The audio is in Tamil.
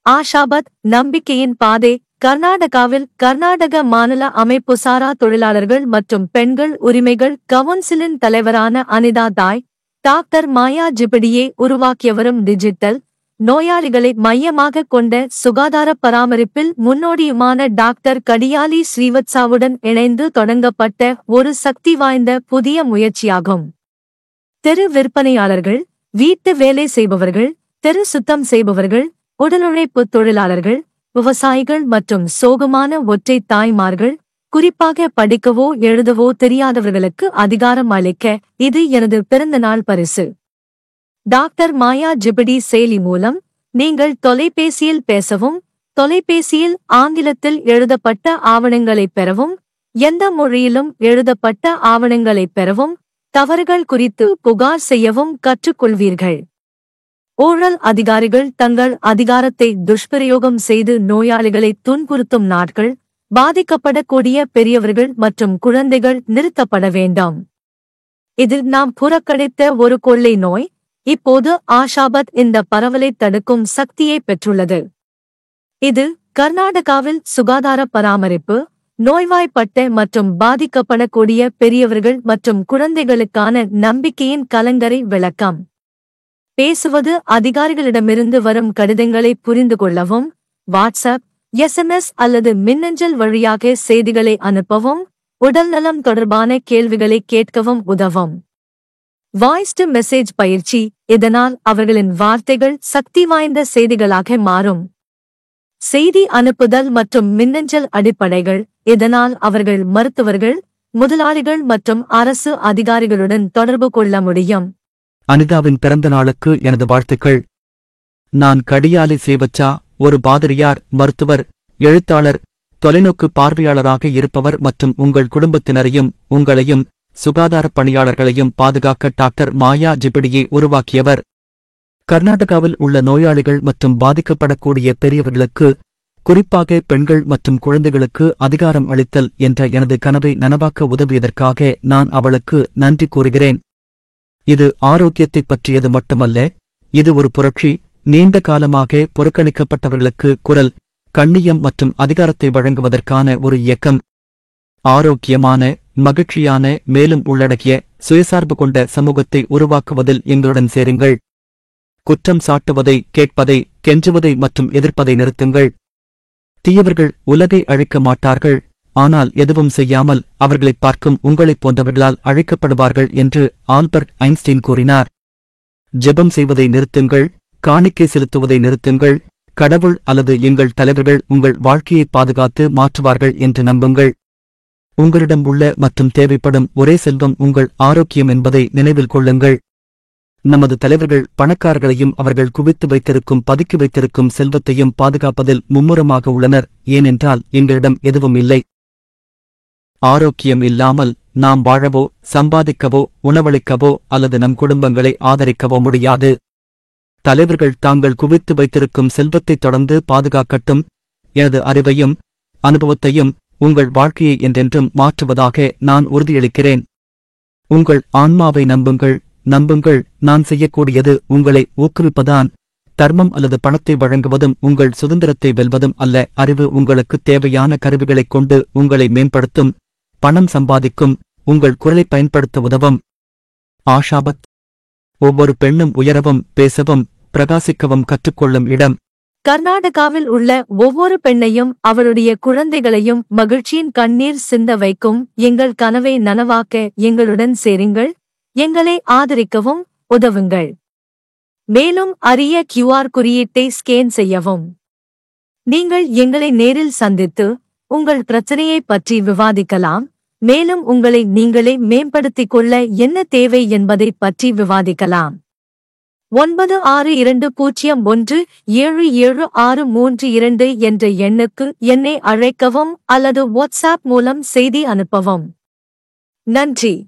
ஆஷாபாத் நம்பிக்கையின் பாதை. கர்நாடகாவில் கர்நாடக மாநில அமைப்புசாரா தொழிலாளர்கள் மற்றும் பெண்கள் உரிமைகள் கவுன்சிலின் தலைவரான அனிதா தாய், டாக்டர் மாயா ஜிபடியை உருவாக்கியவரும் டிஜிட்டல் நோயாளிகளை மையமாகக் கொண்ட சுகாதார பராமரிப்பில் முன்னோடியுமான டாக்டர் கடியாலி ஸ்ரீவத்சாவுடன் இணைந்து தொடங்கப்பட்ட ஒரு சக்தி வாய்ந்த புதிய முயற்சியாகும். தெரு விற்பனையாளர்கள், வீட்டு வேலை செய்பவர்கள், தெரு சுத்தம் செய்பவர்கள், உடலுழைப்பு தொழிலாளர்கள், விவசாயிகள் மற்றும் சோகமான ஒற்றை தாய்மார்கள், குறிப்பாக படிக்கவோ எழுதவோ தெரியாதவர்களுக்கு அதிகாரம் அளிக்க இது எனது பிறந்தநாள் பரிசு. டாக்டர் மாயா ஜிபடி செயலி மூலம் நீங்கள் தொலைபேசியில் பேசவும், தொலைபேசியில் ஆங்கிலத்தில் எழுதப்பட்ட ஆவணங்களைப் பெறவும், எந்த மொழியிலும் எழுதப்பட்ட ஆவணங்களைப் பெறவும், தவறுகள் குறித்து புகார் செய்யவும் கற்றுக்கொள்வீர்கள். ஊழல் அதிகாரிகள் தங்கள் அதிகாரத்தை துஷ்பிரயோகம் செய்து நோயாளிகளை துன்புறுத்தும் நாட்கள், பாதிக்கப்படக்கூடிய பெரியவர்கள் மற்றும் குழந்தைகள் நிறுத்தப்பட வேண்டாம். இதில் நாம் புறக்கணித்த ஒரு கொள்ளை நோய், இப்போது ஆஷாபாத் இந்த பரவலை தடுக்கும் சக்தியை பெற்றுள்ளது. இது கர்நாடகாவில் சுகாதார பராமரிப்பு, நோய்வாய்ப்பட்ட மற்றும் பாதிக்கப்படக்கூடிய பெரியவர்கள் மற்றும் குழந்தைகளுக்கான நம்பிக்கையின் கலங்கரை விளக்கம். பேசுவது அதிகாரிகளிடமிருந்து வரும் கடிதங்களை புரிந்து கொள்ளவும், வாட்ஸ்அப், எஸ்எம்எஸ் அல்லது மின்னஞ்சல் வழியாக செய்திகளை அனுப்பவும், உடல்நலம் தொடர்பான கேள்விகளை கேட்கவும் உதவும். வாய்ஸ் டு மெசேஜ் பயிற்சி, இதனால் அவர்களின் வார்த்தைகள் சக்தி வாய்ந்த செய்திகளாக மாறும். செய்தி அனுப்புதல் மற்றும் மின்னஞ்சல் அடிப்படைகள், இதனால் அவர்கள் மருத்துவர்கள், முதலாளிகள் மற்றும் அரசு அதிகாரிகளுடன் தொடர்பு கொள்ள முடியும். அனிதாவின் பிறந்த நாளுக்கு எனது வாழ்த்துக்கள். நான் கடியாலி சேவச்சா, ஒரு பாதிரியார், மருத்துவர், எழுத்தாளர், தொலைநோக்கு பார்வையாளராக இருப்பவர் மற்றும் உங்கள் குடும்பத்தினரையும் உங்களையும் சுகாதாரப் பணியாளர்களையும் பாதுகாக்க டாக்டர் மாயா ஜிபடியை உருவாக்கியவர். கர்நாடகாவில் உள்ள நோயாளிகள் மற்றும் பாதிக்கப்படக்கூடிய பெரியவர்களுக்கு, குறிப்பாக பெண்கள் மற்றும் குழந்தைகளுக்கு அதிகாரம் அளித்தல் என்ற எனது கனவை நனவாக்க உதவியதற்காக நான் அவளுக்கு நன்றி கூறுகிறேன். இது ஆரோக்கியத்தைப் பற்றியது மட்டுமல்ல, இது ஒரு புரட்சி, நீண்ட காலமாக புறக்கணிக்கப்பட்டவர்களுக்கு குரல், கண்ணியம் மற்றும் அதிகாரத்தை வழங்குவதற்கான ஒரு இயக்கம். ஆரோக்கியமான, மகிழ்ச்சியான, மேலும் உள்ளடக்கிய, சுயசார்பு கொண்ட சமூகத்தை உருவாக்குவதில் எங்களுடன் சேருங்கள். குற்றம் சாட்டுவதை, கேட்பதை, கெஞ்சுவதை மற்றும் எதிர்ப்பதை நிறுத்துங்கள். தீயவர்கள் உலகை அழிக்க மாட்டார்கள், ஆனால் எதுவும் செய்யாமல் அவர்களைப் பார்க்கும் உங்களைப் போன்றவர்களால் அழைக்கப்படுவார்கள் என்று ஆல்பர்ட் ஐன்ஸ்டீன் கூறினார். ஜெபம் செய்வதை நிறுத்துங்கள், காணிக்கை செலுத்துவதை நிறுத்துங்கள், கடவுள் அல்லது எங்கள் தலைவர்கள் உங்கள் வாழ்க்கையை பாதுகாத்து மாற்றுவார்கள் என்று நம்புங்கள். உங்களிடம் உள்ள மற்றும் தேவைப்படும் ஒரே செல்வம் உங்கள் ஆரோக்கியம் என்பதை நினைவில் கொள்ளுங்கள். நமது தலைவர்கள் பணக்காரர்களையும் அவர்கள் குவித்து வைத்திருக்கும் பதுக்கி வைத்திருக்கும் செல்வத்தையும் பாதுகாப்பதில் மும்முரமாக உள்ளனர், ஏனென்றால் எங்களிடம் எதுவும் இல்லை. ஆரோக்கியம் இல்லாமல் நாம் வாழவோ, சம்பாதிக்கவோ, உணவளிக்கவோ அல்லது நம் குடும்பங்களை ஆதரிக்கவோ முடியாது. தலைவர்கள் தாங்கள் குவித்து வைத்திருக்கும் செல்வத்தை தொடர்ந்து பாதுகாக்கட்டும். எனது அறிவையும் அனுபவத்தையும் உங்கள் வாழ்க்கையை என்றென்றும் மாற்றுவதாக நான் உறுதியளிக்கிறேன். உங்கள் ஆன்மாவை நம்புங்கள், நம்புங்கள். நான் செய்யக்கூடியது உங்களை ஊக்குவிப்பதான். தர்மம் அல்லது பணத்தை வழங்குவதும் உங்கள் சுதந்திரத்தை வெல்வதும் அல்ல. அறிவு உங்களுக்கு தேவையான கருவிகளைக் கொண்டு உங்களை மேம்படுத்தும், பணம் சம்பாதிக்கும், உங்கள் குரலை பயன்படுத்த உதவும். ஆஷாபாத் ஒவ்வொரு பெண்ணும் உயரவும், பேசவும், பிரகாசிக்கவும் கற்றுக்கொள்ளும் இடம். கர்நாடகாவில் உள்ள ஒவ்வொரு பெண்ணையும் அவளுடைய குழந்தைகளையும் மகிழ்ச்சியின் கண்ணீர் சிந்த வைக்கும் எங்கள் கனவை நனவாக்க எங்களுடன் சேருங்கள். எங்களை ஆதரிக்கவும் உதவுங்கள். மேலும் அறிய QR குறியீட்டை ஸ்கேன் செய்யவும். நீங்கள் எங்களை நேரில் சந்தித்து உங்கள் பிரச்சனையைப் பற்றி விவாதிக்கலாம். மேலும் உங்களை நீங்களே மேம்படுத்திக் கொள்ள என்ன தேவை என்பதைப் பற்றி விவாதிக்கலாம். 9601776332 என்ற எண்ணுக்கு என்னை அழைக்கவும் அல்லது வாட்ஸ்ஆப் மூலம் செய்தி அனுப்பவும். நன்றி.